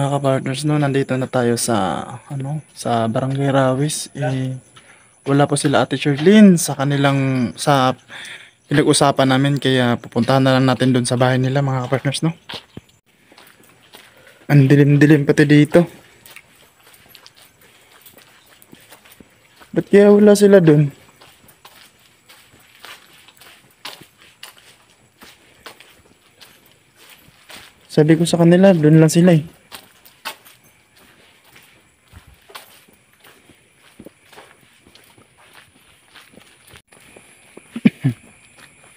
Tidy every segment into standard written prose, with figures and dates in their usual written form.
Mga kapartners, no, nandito na tayo sa sa Barangay Rawis. Wala po sila Ate Sherlyn sa kanilang pinag-usapan namin, kaya pupuntahan na lang natin doon sa bahay nila, mga kapartners, no. Ang dilim-dilim pati dito. Ba't kaya wala sila doon? Sabi ko sa kanila, doon lang sila eh.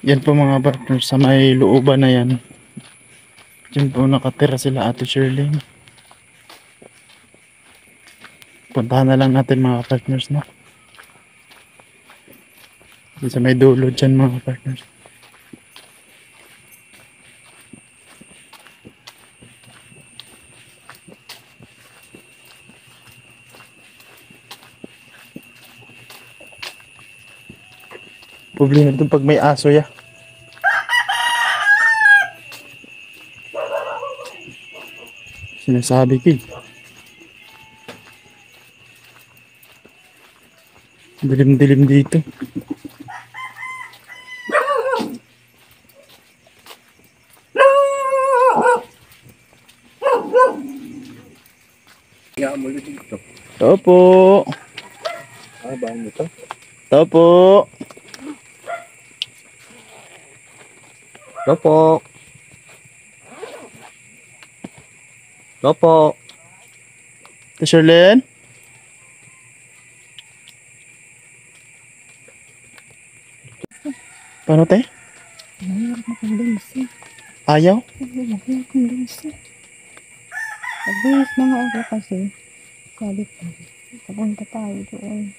Yan po mga partners, sa may looban na yan. Diyan po nakatira sila Ate Sherlyn. Puntahan na lang natin mga partners, no. Sa may dulo dyan mga partners. Problema dito pag may aso ya. Sinasabi ko eh. Dilim-dilim dito. Tao po. Ba mo to? Tao po. Lopo. Lopo. Ate Sherlyn? Paano te? Mahirap makumbinsi. Ayaw? Mahirap makumbinsi. Nag-bihis na nga ako kasi sabi ko, papunta tayo doon.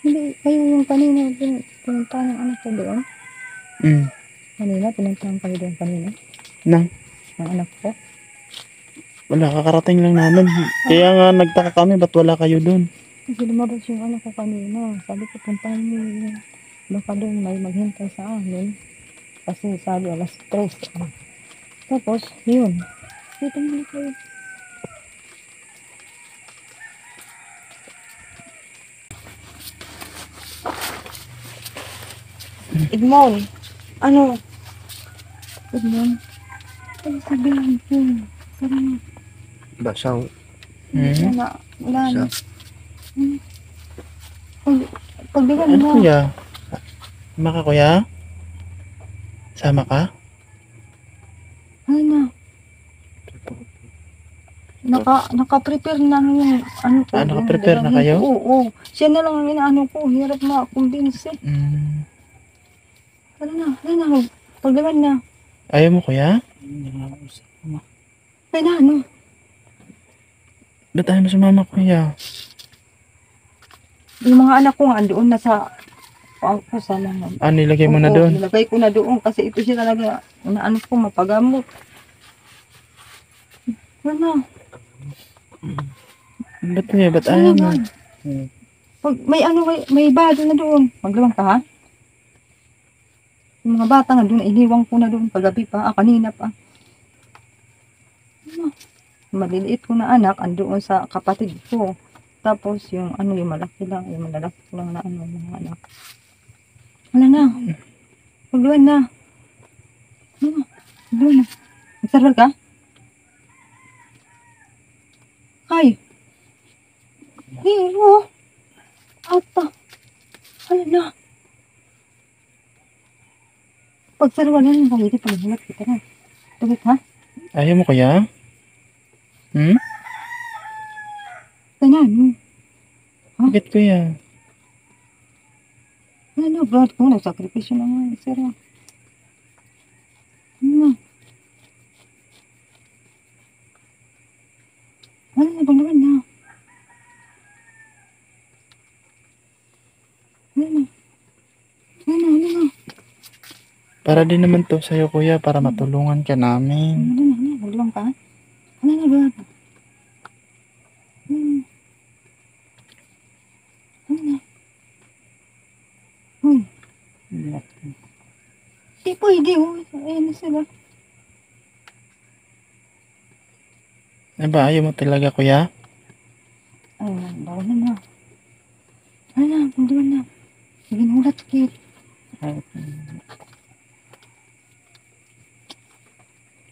Hindi, kayo yung kanina pinunta ng anak ko doon. Kanina, pinuntahan kayo doon kanina. Nang? Ng anak ko. Wala, kakarating lang namin. Kaya nga nagtaka kami, ba't wala kayo doon? Kasi lumabas yung anak ko kanina. Sabi ko, puntahan mo yun. Baka doon may maghintay sa amin. Kasi sabi, alas 3. Tapos, yun. Dito muna kayo. Edmond, ano? Edmond, ano sabihin ko? Tara na. Basaw. Wala na. Pagbigan Ano mo. kuya? Sama ka kuya? Sama ka? Ano? Naka-prepare na yung ano ko. Naka-prepare na kayo? Oo. Siya na lang ang inaano ko. Hirap na kumbinsi. Tara na. Pagbigan na. Ayaw mo kuya? Ay na, ano? Ba't ayaw mo sumama kuya? Yung mga anak ko nga doon na sa salaman. Nilagay mo na doon? Nilagay ko na doon kasi ito siya talaga ano ko mapagamot. Ano? Ba't kuya? Ba't ayaw mo? Pag may bado na doon. Maglawang ka ha? Yung mga bata nga doon, iniwang ko na doon paggabi pa, kanina pa. Ano? Maliliit ko na anak, andoon sa kapatid ko. Tapos yung yung malaki lang, yung malalaki lang na mga anak. Wala na. Pagluan na. Pagluan na. Magsarwal ka? Ay. Hero. Ata. Wala na. Pagsarwal na lang, hindi paglulat kita na. Tugit ha? Ayaw mo kuya? Kaya ano? Bakit kuya? Ano, brad ko, nagsakripisyo na nga, sir. Ano? Ano na, banglawan na. Ano. Para din naman to sa'yo kuya, para matulungan ka namin. Banglawan ka? Ano na, brad? Ano na? Di pwede, oh. Ayan na sila. Ano ba, ayaw mo talaga, kuya? Ay, bawal na. Ano na, hindi na. Sige, nulat, kid.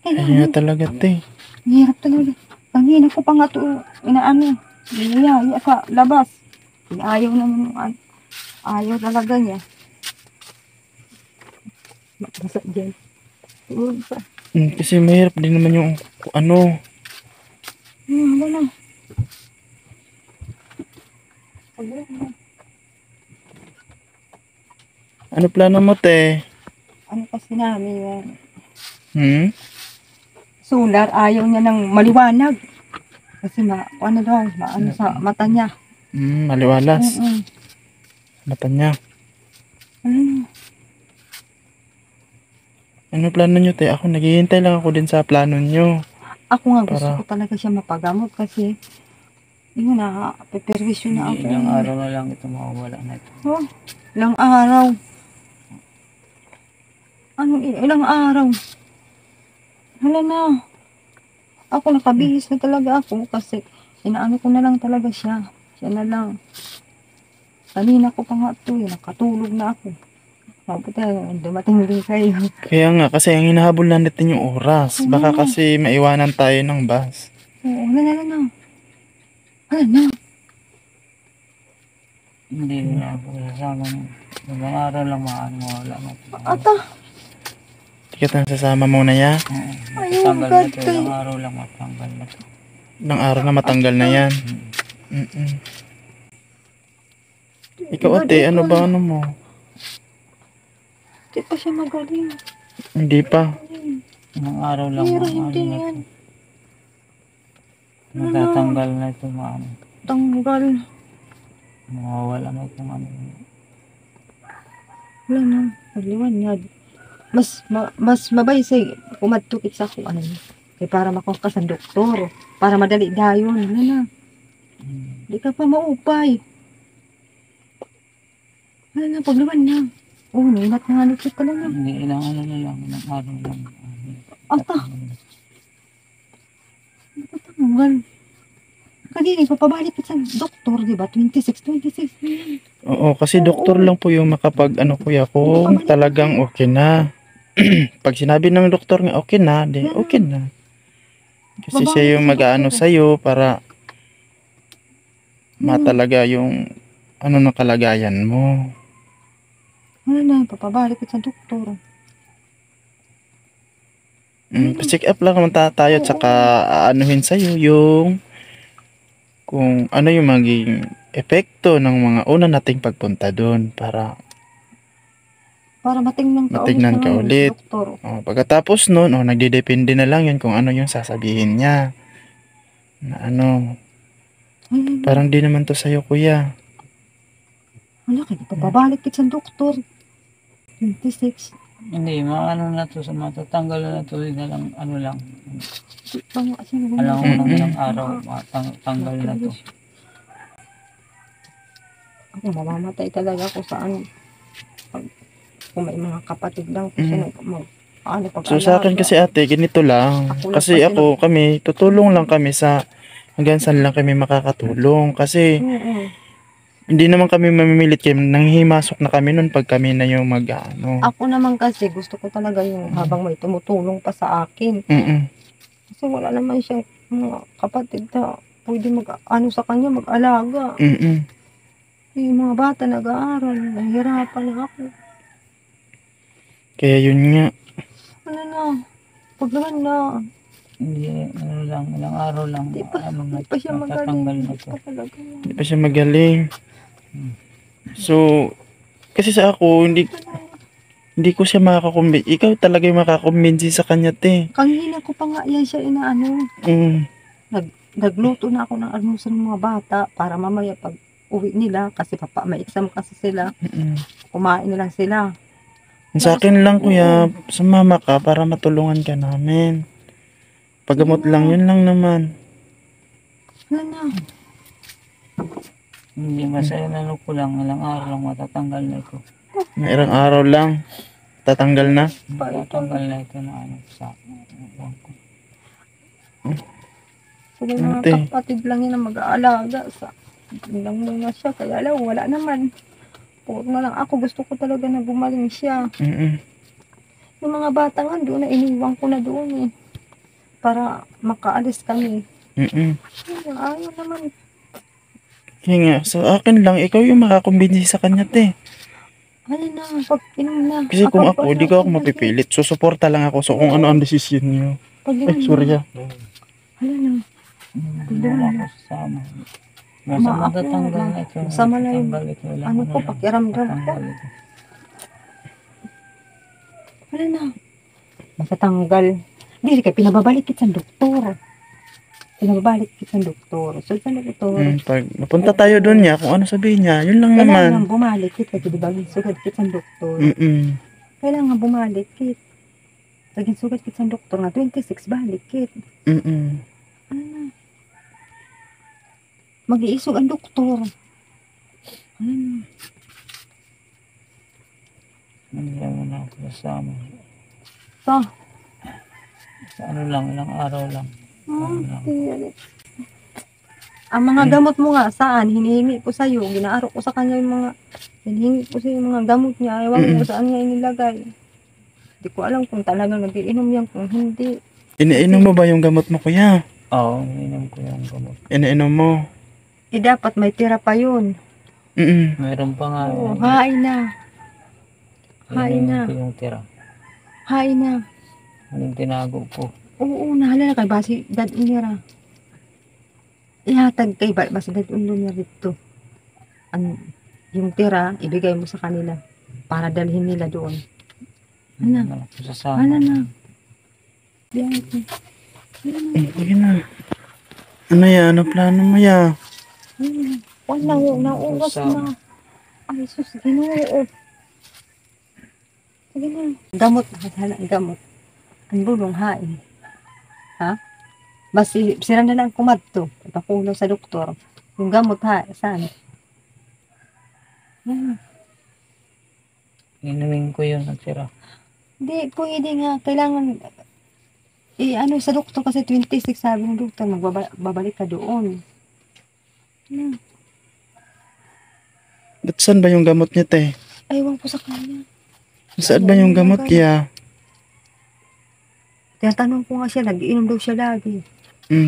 Ayaw niya talaga, te. Hirap talaga. Pangina ko pa nga ito, inaano. Niyaya sa labas. Ayaw naman yung ayaw talaga niya. Basa dyan. Uy, pa. Kasi mahirap din naman yung ano. Wala. Wala na. Ano plano mo, te? Ano kasi namin yung solar, ayaw niya ng maliwanag. Kasi ano daw, maano sa mata niya. Maliwalas. Mata niya. Ano? Ano plano nyo, te? Ako, naghihintay lang ako din sa plano nyo. Ako nga gusto Para- ko talaga siya mapagamot kasi yun na, peperwisyo na ako. Ilang araw na lang ito mawawala na ito. Oh, ilang araw. Ilang araw? Hala na. Ako nakabihis na talaga ako kasi inaano ko na lang talaga siya. Siya na lang. Kanina ko pa nga ito, nakatulog na ako. Mabuti, dumating din kayo. Kaya nga, kasi ang hinahabol na natin yung oras. Baka kasi maiwanan tayo ng bus. Oo, hala na. Hala na. Hindi na ako kasama mo. Ilang araw lang mawawala na ito. Ata, Tikat na sasama mo na ya. ayaw Tanggal na ito. gantay. Ilang araw lang matanggal na ito. Ilang araw na matanggal na yan. Ikaw, ate, ano ba ano mo? Hindi pa siya magaling. Hindi pa. Ilang araw lang Pero mawawala hindi na yan. ito. Matatanggal na ito maano. Tanggal. Mawawala na ito ano. Wala na. Magliwanag. Mas mabay sa kumadtukit sa kung ano. Kaya para makuha sa doktor. Para madali dayon. Wala na. Di ka pa maupay. Wala na. Pagliwan na. Oo, ninat na nga nito ka lang na. Hindi, ilang ano na lang. Ilang araw lang. Ata. Tanggal. Kanina, papabalik sa doktor, di ba? 26. Oo, kasi doktor lang po yung makapag ano kuya kung talagang okay na. Pag sinabi ng doktor nga okay na, di okay na. Kasi siya yung mag-aano sa'yo para matalaga yung ano ng kalagayan mo. Wala na, papabalik sa doktor. Check up lang naman tayo at saka aanuhin sa'yo yung kung ano yung maging epekto ng mga una nating pagpunta doon para Para matingnan ka Matingnan ulit ka ng ulit. doktor. pagkatapos noon, nagdedepende na lang yun kung ano yung sasabihin niya. Na ano, Ay, parang di naman to sa'yo kuya. wala ka, papabalik sa doktor. 26. Hindi, maano na ito sa matatanggal na ito. Na lang, ano lang. Pang, Alam mo lang ilang araw. Matanggal na ito. Ako, mamamatay talaga ako sa ano. Kung may mga kapatid lang ko siya So sa akin kasi ate, ganito lang. Ako lang Kasi kasi kami, tutulong lang kami sa hanggang saan lang kami makakatulong. Kasi Oo. hindi naman kami mamimilit kayo. Nanghihimasok na kami nun pag kami na yung mag-ano. Ako naman kasi gusto ko talaga yung habang may tumutulong pa sa akin. Kasi wala naman siyang mga kapatid na pwede ano sa kanya, mag-alaga. Yung mga bata nag-aaral, nahihirapan na ako. Kaya yun nga. Ano na, pag naman na, Hindi, ano lang, ilang araw lang. di pa, Ano na di pa siya matatanggal magaling. na Di ito. pa talaga. Hindi pa siya magaling. So, kasi sa ako, hindi ko siya makakakumbinsi. Ikaw talaga yung makakakumbinsi sa kanya, te. Kanina ko pa nga yan siya inaano. Nagluto na ako ng almusal ng mga bata para mamaya pag uwi nila, kasi may exam kasi sila, kumain na lang sila. Sa akin lang kuya, sumama ka para matulungan ka namin. Paggamot lang, yun lang naman. Wala na. Hindi, masaya na ko lang. Ilang araw lang matatanggal na ito. Mga ilang araw lang, tatanggal na. Matatanggal na ito na ano sa ewan ko. So, may mga Ate. kapatid lang yan na mag-aalaga sa lang muna siya. Kaya alam, wala naman. Puro na lang ako. Gusto ko talaga na gumaling siya. Mm-mm. Yung mga bata nga doon na iniwan ko na doon eh. Para makaalis kami. Mm-mm. Ayaw naman. Kaya nga, sa akin lang, ikaw yung makakumbinsi sa kanya, te. Ano na, pag inom na. Kasi kung ako, Pag- di ko ako mapipilit. Susuporta lang ako sa kung ano ang desisyon niyo. Pag Ay, sorry ah. Ano na. Hindi mo ako sasama. Nasa Ma, ako, matatanggal na ito. masama na yung Matatanggal ito. Wala ano na ko, lang. pakiramdam ko. Matatanggal ito. Ano na. Matatanggal. Hindi, kaya pinababalik kita sa doktor. Pinababalik kita sa doktor. So, sa doktor. Pag napunta tayo doon niya, kung ano sabihin niya, yun lang Kailangan naman. bumalik kita. Di ba? Sugad kita sa doktor. Mm-mm. Kailangan bumalik kit. Laging sugat kit sa doktor nga 26 balik kit. Mm-mm. Ano na? Mag-iisog ang doktor. Ano na? Hindi mo na ako sasama. So, Sa ano lang, ilang araw lang. ang mga gamot mo nga, saan? Hinihingi ko sa'yo. Ginaaro ko sa kanya yung mga, hinihingi ko sa'yo yung mga gamot niya. Ewan ko saan niya inilagay. Hindi ko alam kung talagang nagiinom yan, kung hindi. Iniinom mo ba yung gamot mo, kuya? Oo, ininom ko yung gamot. Iniinom mo. Dapat may tira pa yun. Mm-mm. Mayroon pa nga. Oo, hain na. Hain na. Ininom ko yung tira. Hain na. Anong tinago ko. Oo, nahalala kay Basi Dad Unira. Ihatag kay Basi Dad Unira dito. Yung tira, ibigay mo sa kanila para dalhin nila doon. Hindi Ano? na ako sasama. Ano na? Diyan ko. Sige na. Ano ya? Ano plano mo ya? Wala, nauwas na. Ay, sus, ginoo. Sige na. Gamot, hala, gamot. Ang bulong hain. Ha? Basi, sira na lang kumadto. Ipakulo sa doktor. Yung gamot ha, saan? Yan. Inumin ko yun ang tira. Hindi, pwede nga. Kailangan, ano sa doktor kasi 26 sabi ng doktor, magbabalik ka doon. Hmm. Ba't saan ba yung gamot niya, te? Aywan ko sa kanya. Saan ba yung gamot niya? Tinatanong ko nga siya, nag-iinom daw siya lagi.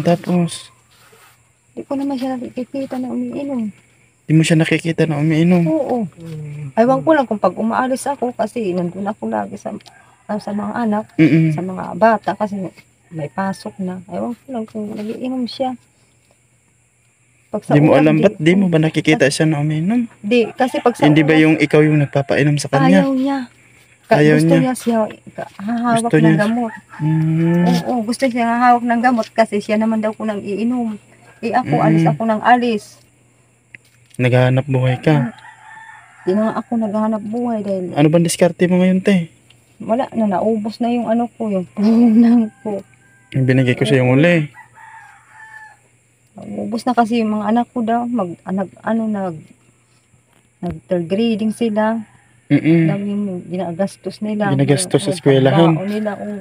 Tapos, Hindi ko naman siya nakikita na umiinom. di mo siya nakikita na umiinom. Oo. Aywan ko lang kung pag umaalis ako kasi nandun ako lagi sa mga anak, Mm-mm. sa mga bata kasi may pasok na. Aywan ko lang kung nag-iinom siya. Pag Di mo ulan, alam ba't di mo ba nakikita siya na umiinom? Di, kasi pag sa Hindi ba ulan, yung ikaw yung nagpapainom sa kanya? ayaw niya. Ayaw Gusto niya. niya siya hahawak Gusto ng niya. gamot. Mm. Oo, gusto siya hahawak ng gamot kasi siya naman daw ko nang iinom. Ako, alis ako ng alis. Naghahanap buhay ka. Di na nga ako naghahanap buhay dahil Ano bang diskarte mo ngayon, te? wala na, naubos na yung ano ko, yung puhunan ko. Yung binigay ko sa yung uli. Naubos na kasi yung mga anak ko daw, nag-third grading sila. Mm-mm. Dami yung ginagastos nila. Ginagastos sa Oo, eskwelahan. pagbaon nila, oo.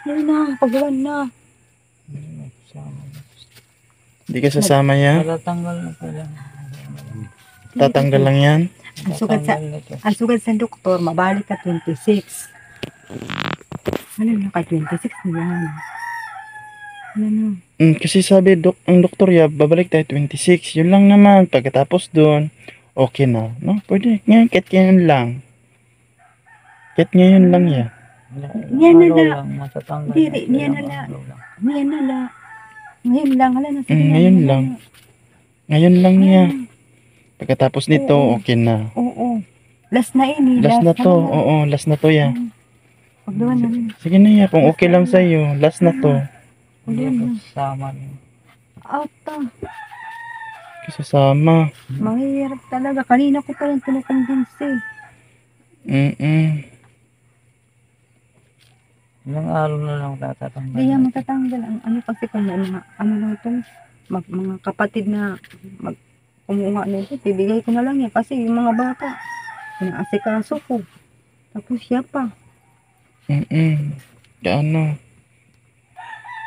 Yun na, paggawan na. Hindi na ako sasama. Di ka sasama yan? Matatanggal na ko lang. Tatanggal lang yan? Ang sugat sa, Matatanggal na ito. ang sugat sa doktor, mabalik ka 26. Ano na ka 26 na yan? Ano na? Kasi sabi ang doktor ya, babalik tayo 26. Yun lang naman. Pagkatapos doon, okay na. No? Pwede. Ngayon, kahit ngayon lang. Kahit ngayon lang ya. Yan na Araw lang. lang, matatanggal Diri, na yan na ilang lang. araw lang. Ngayon na lang. Ngayon lang, hala na. Sige na, Ngayon lang. Ngayon lang ya. na. Pagkatapos nito, Oo. okay na. Oo. Last na ini. Last na to. Oo, last na to ya. Pagdawan na. Sige na ya, kung okay lang sa'yo. Last na to. Hindi Pagdawan ako na. sasama niyo. Ata. Kasama. Mahirap talaga. Kanina ko pa lang kinukumbinsi. Mm-mm. Ilang araw na lang tatatanggal. Hindi yan matatanggal. Ang ano kasi kung may mga ano lang ito. Mga kapatid na kumuha nito. Bibigay ko na lang yan. Kasi yung mga bata. Inaasikaso ko. Tapos siya pa. Mm-mm. Ano?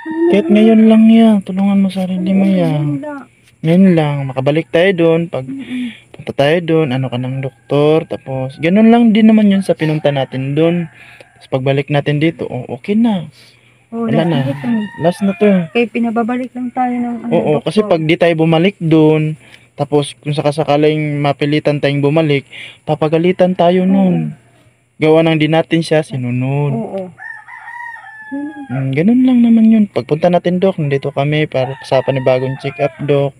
Kahit ngayon lang ya, tulungan mo sarili mo ya. Wala. Ngayon lang, makabalik tayo doon. Pag punta tayo doon, ano ka ng doktor. Tapos, ganun lang din naman yun sa pinunta natin doon. Tapos pagbalik natin dito, oh, okay na. Oh, Wala na. Last na to. Kaya pinababalik lang tayo ng Oo, kasi pag di tayo bumalik doon, tapos kung sakasakaling mapilitan tayong bumalik, papagalitan tayo noon. Gawa nang di natin siya sinunod. Oo. Ganun lang naman yun. Pagpunta natin, Dok, nandito kami para sa panibagong check-up, Dok.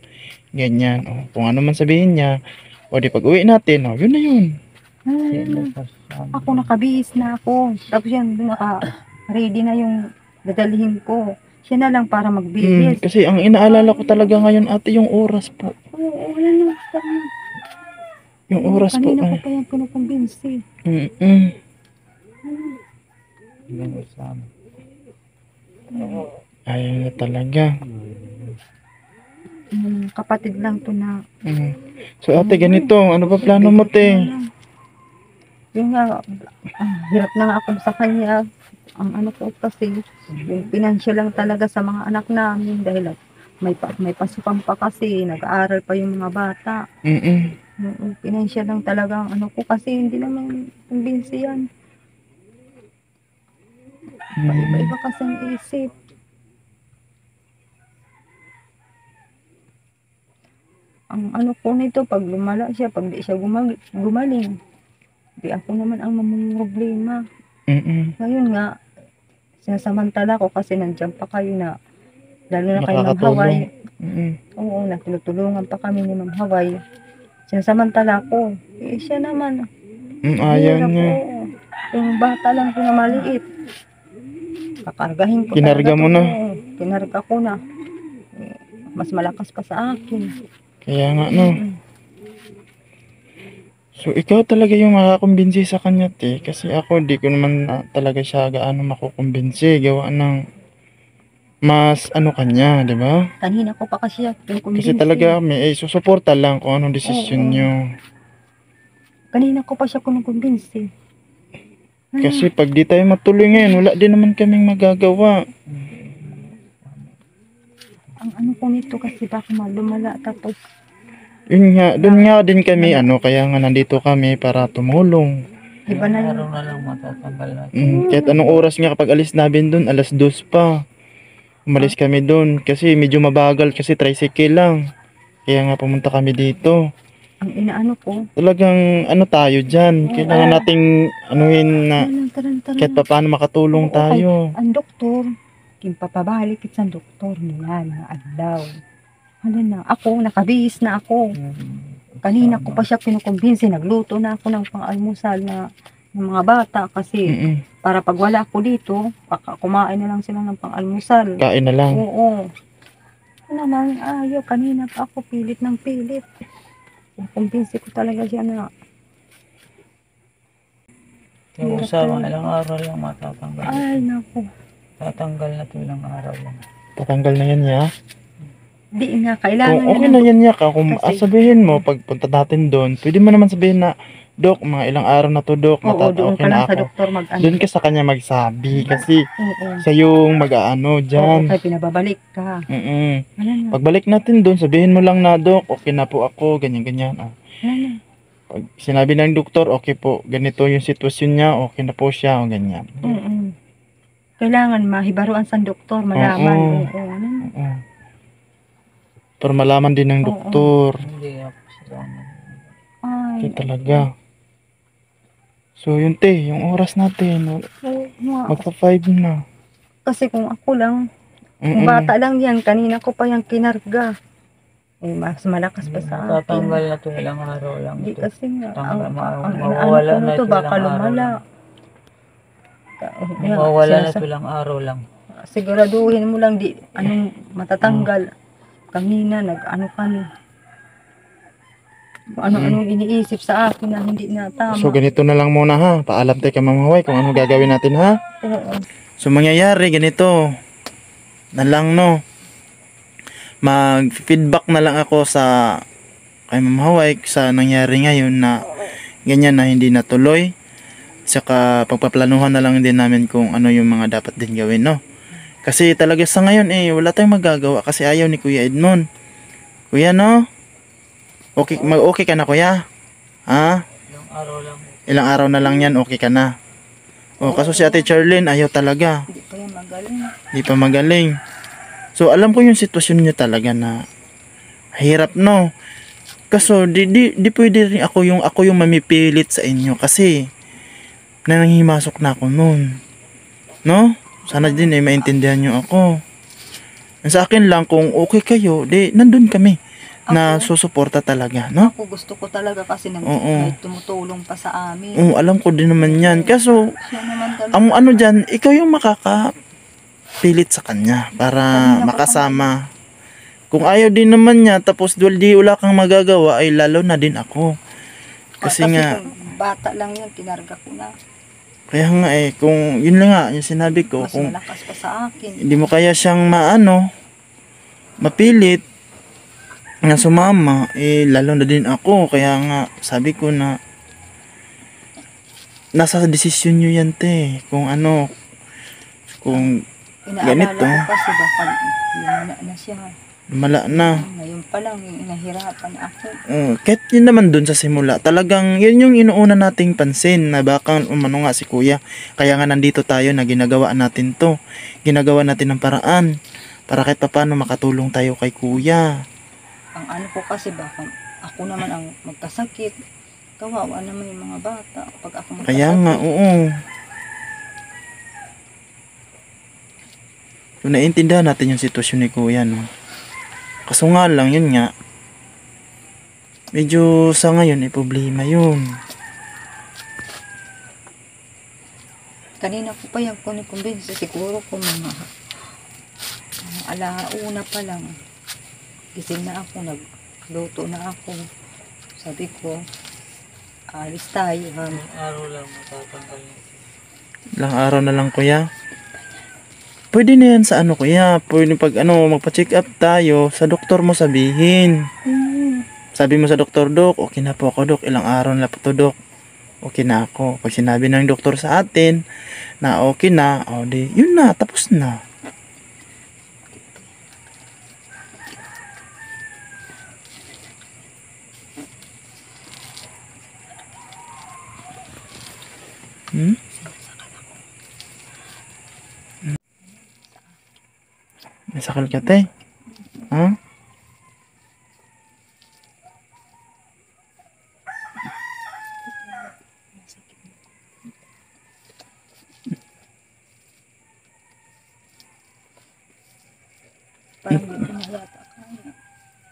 Ganyan. O, kung ano man sabihin niya, o di pag uwi natin, o, yun na yun. Ako nakabihis na ako. Tapos yan, naka-ready na yung dadalhin ko. Siya na lang para magbihis. Kasi ang inaalala ko talaga ngayon, ate, yung oras po. Oo, wala na. Yung oras po. Kanina ko pa yung pinukumbinsi. Ganun sa amin. Ayaw na talaga. Kapatid lang to na. So, ate, ganito. Ano ba plano mo, te? Yung nga, hirap na nga ako sa kanya. Ang ano ko kasi, yung financial lang talaga sa mga anak namin dahil may pasukan pa kasi, nag-aaral pa yung mga bata. Yung financial lang talaga ang ano ko kasi hindi naman kumbinsi yan. Iba-iba kasi ang isip. Ang ano ko nito, pag lumala siya, pag di siya gumaling, di ako naman ang mamumroblema. Ngayon nga, sinasamantala ko kasi nandiyan pa kayo na, lalo na kay Ma'am Haway. Oo, tinutulungan pa kami ni Ma'am Haway. Sinasamantala ko. Eh, siya naman. Ayaw hirap niya. ko. Yung bata lang ko na maliit. Kakargahin ko. Kinarga talaga mo to. na? Oo, kinarga ko na. Eh, mas malakas pa sa akin. Kaya nga, no. So, ikaw talaga yung makakumbinsi sa kanya, te. Kasi ako, di ko naman talaga siya gaano makukumbinsi. Gawa ng mas ano kanya, di ba? Kanina ko pa kasi siya Kasi talaga may susuporta lang kung anong desisyon nyo. Kanina ko pa siya kinukumbinsi. Kasi pag di tayo matuloy ngayon, wala din naman kaming magagawa. Ang ano ko nito kasi baka lumala tapos Yun nga, doon nga din kami, kaya nga nandito kami para tumulong. iba na Araw yung na lang matatanggal natin. Kahit anong oras nga kapag alis namin doon, 2:00 pa. Umalis kami doon kasi medyo mabagal kasi tricycle lang. Kaya nga pumunta kami dito. ang inaano ko. Talagang ano tayo dyan. Kailangan nating anuhin na Tara. kahit pa paano makatulong tayo. Ang doktor, kimpapabalik sa doktor nila na adlaw. Ano na, ako, nakabihis na ako. Kanina ko pa siya kinukumbinsi, nagluto na ako ng pang-almusal na ng mga bata kasi para pag wala ako dito, kumain na lang sila ng pang-almusal. Kain na lang. Oo. Ano naman, ayaw, kanina pa ako pilit ng pilit. Kumbinsi ko talaga siya na Yung usama, ilang araw lang matatanggal. ay, naku. Tatanggal na ito ilang araw lang. Tatanggal na yan ya. Di nga, kailangan Kung okay na yan ya ka. Kung sabihin mo, pagpunta natin doon, pwede mo naman sabihin na, Dok, mga ilang araw na to, Dok. Oo, doon Okay ka lang na sa ako. doktor mag-ano. Doon ka sa kanya magsabi. Kasi Oo. siya yung mag-aano Oo, dyan. kaya pinababalik ka. Ano na, Pagbalik natin doon, sabihin mo lang na, Dok, okay na po ako, ganyan-ganyan. ano na. Pag sinabi ng doktor, okay po, ganito yung sitwasyon niya, okay na po siya, o ganyan. Kailangan mahibaruan sa doktor, malaman. Oo. Oo, ano na. Oo. Para malaman din ng doktor. Hindi ako sa Ay, Ito talaga. So, yun te, yung oras natin, magpa 5 na. kasi kung ako lang, kung bata lang yan, kanina ko pa yung kinarga. Eh, mas malakas pa sa akin. Tatanggal na ito ilang araw lang. Hindi Ito. kasi nga, ang mawawala ano na ko ito nito, baka ilang araw lumala. Mawawala na ito ilang araw lang. Siguraduhin mo lang di anong matatanggal. Kanina nag-ano kami. Kung ano-anong iniisip sa akin na hindi na tama. So, ganito na lang muna ha. Paalam tayo kay Ma'am Haway kung ano gagawin natin ha. Oo. So, mangyayari ganito na lang, no. Mag-feedback na lang ako sa kay Ma'am Haway sa nangyari ngayon na ganyan na hindi natuloy. Saka pagpaplanuhan na lang din namin kung ano yung mga dapat din gawin, no. Kasi talaga sa ngayon wala tayong magagawa kasi ayaw ni Kuya Edmond. Kuya, no? Okay, okay ka na, kuya? Ha? Ilang araw lang. Ilang araw na lang yan, okay ka na. Kaso si Ate Charlene ayaw talaga. Hindi pa yan magaling. Hindi pa magaling. So alam ko yung sitwasyon niya talaga na hirap, no? Kaso di pwede rin ako yung mamipilit sa inyo kasi nananghimasok na ako noon. No? Sana din maintindihan niyo ako. Sa akin lang kung okay kayo, nandun kami na susuporta talaga, no? Ako gusto ko talaga kasi Oo. may tumutulong pa sa amin. Oo, alam ko din naman yan. Kaso, Siya naman talaga. ang ano dyan, ikaw yung makakapilit sa kanya para makasama. Kung ayaw din naman niya, tapos wala kang magagawa, ay lalo na din ako. Kasi nga, kung bata lang yan, kinarga ko na. kaya nga kung yun lang nga, yung sinabi ko, Mas kung malakas pa sa akin. hindi mo kaya siyang mapilit na sumama, lalo na din ako. Kaya nga, sabi ko na, nasa desisyon nyo yan, te. Kung kung Inaalala ganito. ko kasi baka lumala na siya. Lumala na. Ngayon pa lang, nahirapan ako. Kahit yun naman dun sa simula, talagang yun yung inuuna nating pansin na baka umano nga si kuya. Kaya nga nandito tayo na ginagawa natin to. Ginagawa natin ng paraan para kahit paano makatulong tayo kay kuya. Ang ano ko kasi baka ako naman ang magkasakit. Kawawa naman yung mga bata pag ako magkasakit. Kaya nga, oo. So, naiintindihan natin yung sitwasyon ni kuya, no? Kaso nga lang, yun nga, medyo sa ngayon, problema yun. Kanina ko pa yung kunikumbinsi. Siguro kung mga alauna pa lang. Gising na ako, nagluto na ako. Sabi ko, alis tayo. Ilang araw lang matatanggal yun. Ilang araw na lang, kuya. Pwede na yan sa kuya. Pwede pag magpa-check up tayo, sa doktor mo sabihin. Sabi mo sa doktor, Dok, okay na po ako, Dok. Ilang araw na po to, Dok. Okay na ako. Pag sinabi ng doktor sa atin na okay na, yun na, tapos na. May sakal ka, te. Ha? Parang hindi ko na yata kaya.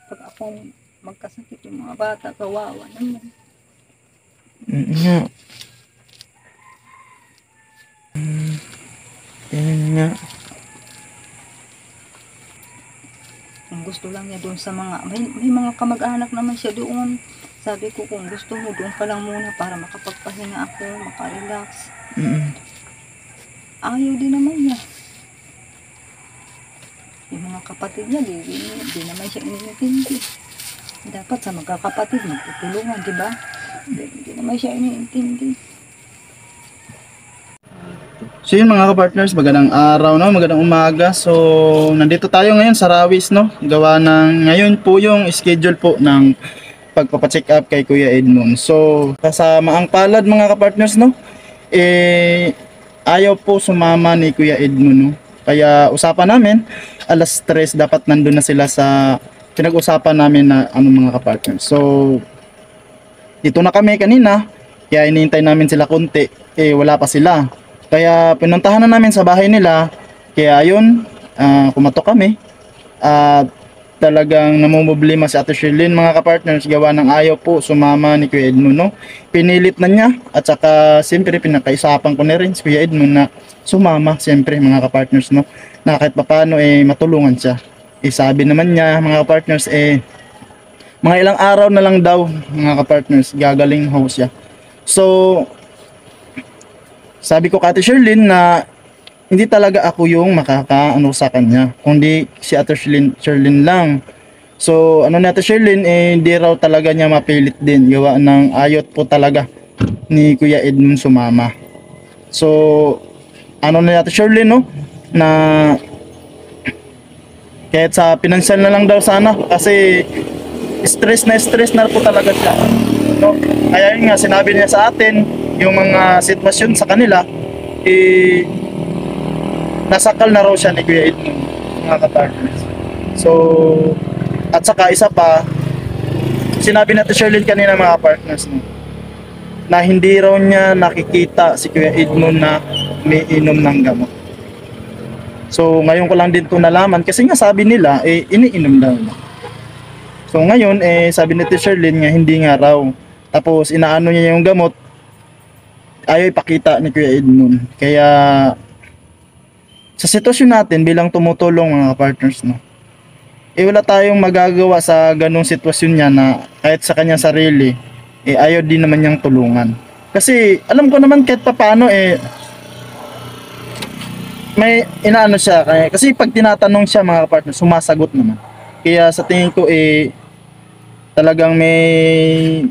Pag ako magkasakit yung mga bata, kawawa naman. Nga. Yan nga. Kung gusto lang niya doon sa mga, may mga kamag-anak naman siya doon. Sabi ko kung gusto mo doon ka lang muna para makapagpahinga ako, makarelax. Ayaw din naman niya. Yung mga kapatid niya, di naman siya iniintindi. Dapat sa magkakapatid, magtutulungan, di ba? Di naman siya iniintindi. So yun mga ka-partners, magandang araw, no? Magandang umaga. So nandito tayo ngayon sa Rawis, no? Gawa ng ngayon po yung schedule po ng pagpapacheck up kay Kuya Edmond. So kasama ang palad mga ka-partners, no? Ayaw po sumama ni Kuya Edmond, no? Kaya usapan namin, alas 3 dapat nandun na sila sa pinag-usapan namin na mga ka-partners. So dito na kami kanina, kaya inintay namin sila konti, wala pa sila. Kaya pinuntahan na namin sa bahay nila. Kaya ayun, kumatok kami. Talagang namumblema si Ate Shirlene mga ka-partners, gawa ng ayaw po sumama ni Kuya Edmond, no? Pinilit na niya at saka siyempre pinakaisapan ko na rin si Kuya Edmond na sumama siyempre mga ka-partners, no? Na kahit papaano matulungan siya. Sabi naman niya mga ka-partners mga ilang araw na lang daw mga ka-partners gagaling ho siya. So sabi ko kay Ate Shirlene na hindi talaga ako yung makakaano sa kanya, kundi si Ate Shirlene lang. So ni Ate Shirlene hindi raw talaga niya mapilit din, gawa ng ayot po talaga ni Kuya Edmond sumama. So ni Ate Shirlene, no, na Kahit sa pinansyal na lang daw sana kasi stress na po talaga siya. No? Kaya yun nga, sinabi niya sa atin, yung mga sitwasyon sa kanila, nasakal na raw siya ni Kuya Edmund, mga kapartners. So, at saka isa pa, sinabi natin Sherlyn kanina mga partners, no? Na hindi raw niya nakikita si Kuya Edmund na may inom ng gamot. So ngayon ko lang din to nalaman kasi nga sabi nila iniinom daw. So ngayon sabi ni Sherlyn nga hindi nga raw. Tapos inaano niya yung gamot, ayaw ipakita ni Kuya Edmund. Kaya sa sitwasyon natin bilang tumutulong mga partners, no, wala tayong magagawa sa ganung sitwasyon niya na kahit sa kanyang sarili ayaw din naman niyang tulungan. Kasi alam ko naman kahit papaano may inaano siya kasi pag tinatanong siya mga partner, sumasagot naman. Kaya sa tingin ko talagang may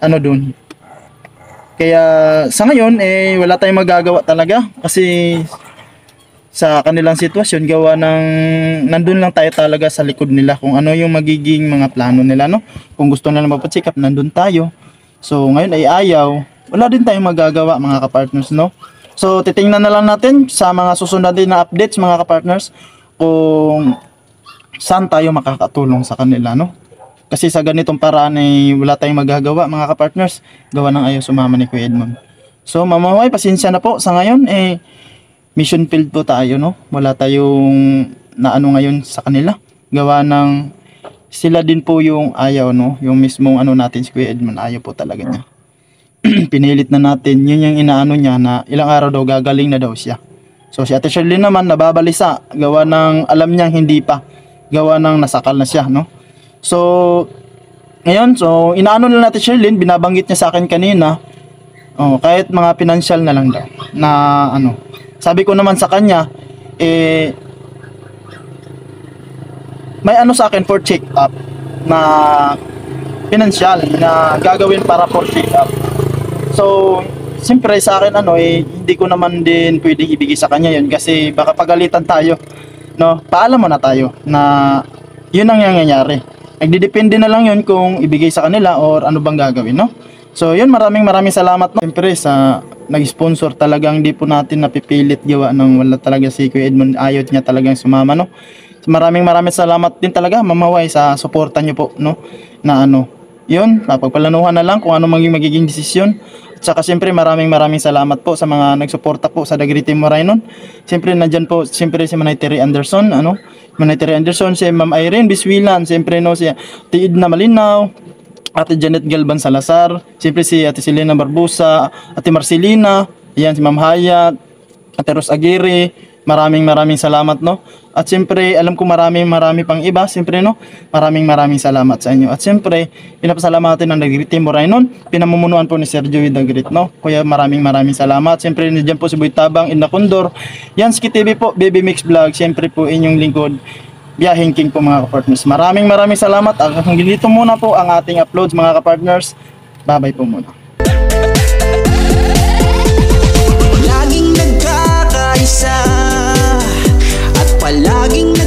ano dun. Kaya sa ngayon wala tayong magagawa talaga kasi sa kanilang sitwasyon gawa ng nandun lang tayo talaga sa likod nila kung ano yung magiging mga plano nila, no? Kung gusto nila magpa-check up, nandun tayo. So ngayon ay ayaw, wala din tayong magagawa mga kapartners, no? So titingnan na lang natin sa mga susunod din na updates mga kapartners kung saan tayo makakatulong sa kanila, no? Kasi sa ganitong paraan wala tayong magagawa mga kapartners, gawa ng ayaw sumama ni Kuya Edmund. So mamaway, pasensya na po sa ngayon mission field po tayo, no? Wala tayong naano ngayon sa kanila. Gawa ng sila din po yung ayaw, no? Yung mismong ano natin si Kuya Edmund, ayaw po talaga niya. Pinilit na natin, yun yung inaano niya na ilang araw daw gagaling na daw siya. So si Ate Sherlyn naman nababalisa, gawa ng alam niyang hindi pa. Gawa ng nasakal na siya, no? So ngayon, so inaano na natin Sherlyn, binabanggit niya sa akin kanina, kahit mga financial na lang daw na ano. Sabi ko naman sa kanya, may ano sa akin for check up na financial na gagawin para for check up. So, siyempre sa akin hindi ko naman din pwedeng ibigay sa kanya yun kasi baka pagalitan tayo, no? Paalam mo na tayo na yun ang nangyayari. Nagdidepende na lang yun kung ibigay sa kanila or ano bang gagawin, no? So, yun, maraming salamat, no? Siyempre sa nag-sponsor, talagang di po natin napipilit gawa ng wala talaga si Kuya Edmund, ayaw niya talagang sumama, no? So, maraming salamat din talaga, mamaway, sa suporta niyo po, no? Na ano, yun, napagpalanuhan na lang kung ano magiging desisyon. At saka siyempre maraming salamat po sa mga nagsuporta po sa Dagriti Moraynon. Siyempre nandyan po, siyempre si Manay Terry Anderson, Manay Terry Anderson, si Ma'am Irene Biswilan, siyempre si Ate Edna Malinaw, Ate Janet Galban Salazar, siyempre si Ate Selena Barbusa, Ate Marcelina, yan si Ma'am Hayat, Ate Ros Aguirre, maraming salamat, no? At siyempre, alam ko marami pang iba, siyempre, no? Maraming salamat sa inyo. At siyempre, pinapasalamatan ng Dagriti Moraynon, pinamumunuan po ni Sir Joey Dagrit, no? Kuya, maraming salamat. Siyempre, nandiyan po si Boy Tabang, Inna Condor, Yansky TV po, Baby Mix Vlog, siyempre po inyong lingkod, Biyaheng King po mga kapartners. Maraming salamat. Hanggang dito muna po ang ating uploads mga kapartners. Bye-bye po muna. Laging nagkakaisa at palaging